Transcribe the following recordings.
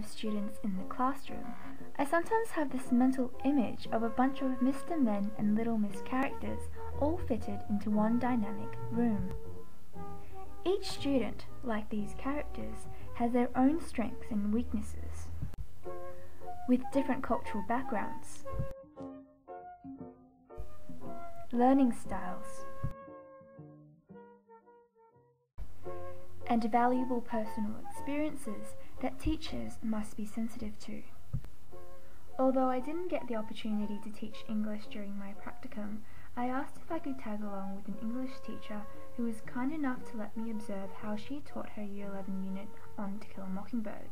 of students in the classroom, I sometimes have this mental image of a bunch of Mr. Men and Little Miss characters all fitted into one dynamic room. Each student, like these characters, has their own strengths and weaknesses, with different cultural backgrounds, learning styles, and valuable personal experiences that teachers must be sensitive to. Although I didn't get the opportunity to teach English during my practicum, I asked if I could tag along with an English teacher who was kind enough to let me observe how she taught her Year 11 unit on To Kill a Mockingbird.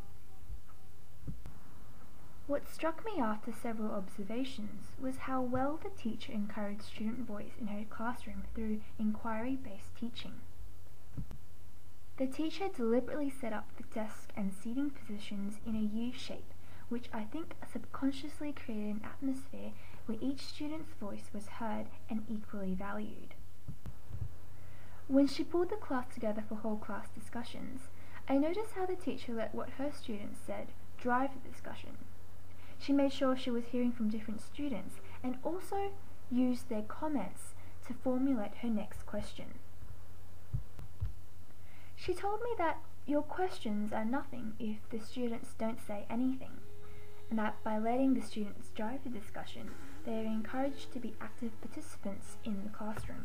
What struck me after several observations was how well the teacher encouraged student voice in her classroom through inquiry-based teaching. The teacher deliberately set up the desk and seating positions in a U shape, which I think subconsciously created an atmosphere where each student's voice was heard and equally valued. When she pulled the class together for whole class discussions, I noticed how the teacher let what her students said drive the discussion. She made sure she was hearing from different students and also used their comments to formulate her next question. She told me that your questions are nothing if the students don't say anything, and that by letting the students drive the discussion, they are encouraged to be active participants in the classroom.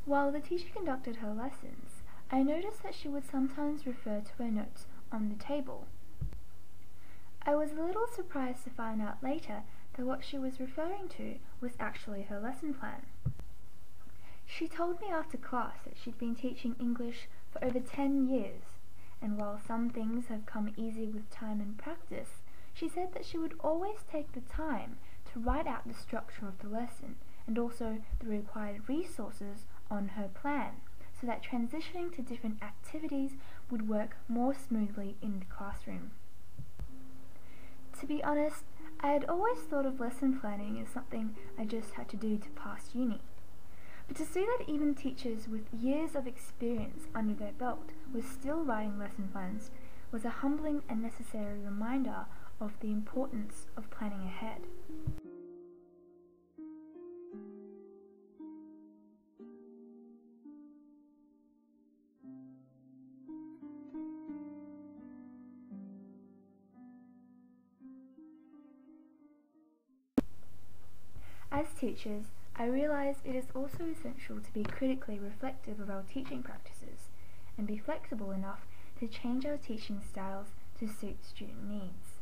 While the teacher conducted her lessons, I noticed that she would sometimes refer to her notes on the table. I was a little surprised to find out later that what she was referring to was actually her lesson plan. She told me after class that she'd been teaching English for over 10 years, and while some things have come easy with time and practice, she said that she would always take the time to write out the structure of the lesson and also the required resources on her plan, so that transitioning to different activities would work more smoothly in the classroom. To be honest, I had always thought of lesson planning as something I just had to do to pass uni. But to see that even teachers with years of experience under their belt were still writing lesson plans was a humbling and necessary reminder of the importance of planning ahead. As teachers, I realize it is also essential to be critically reflective of our teaching practices and be flexible enough to change our teaching styles to suit student needs.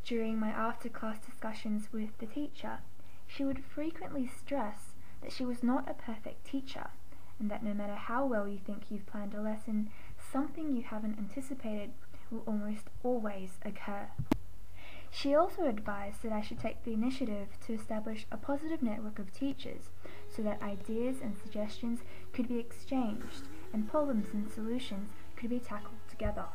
During my after-class discussions with the teacher, she would frequently stress that she was not a perfect teacher and that no matter how well you think you've planned a lesson, something you haven't anticipated will almost always occur. She also advised that I should take the initiative to establish a positive network of teachers so that ideas and suggestions could be exchanged and problems and solutions could be tackled together.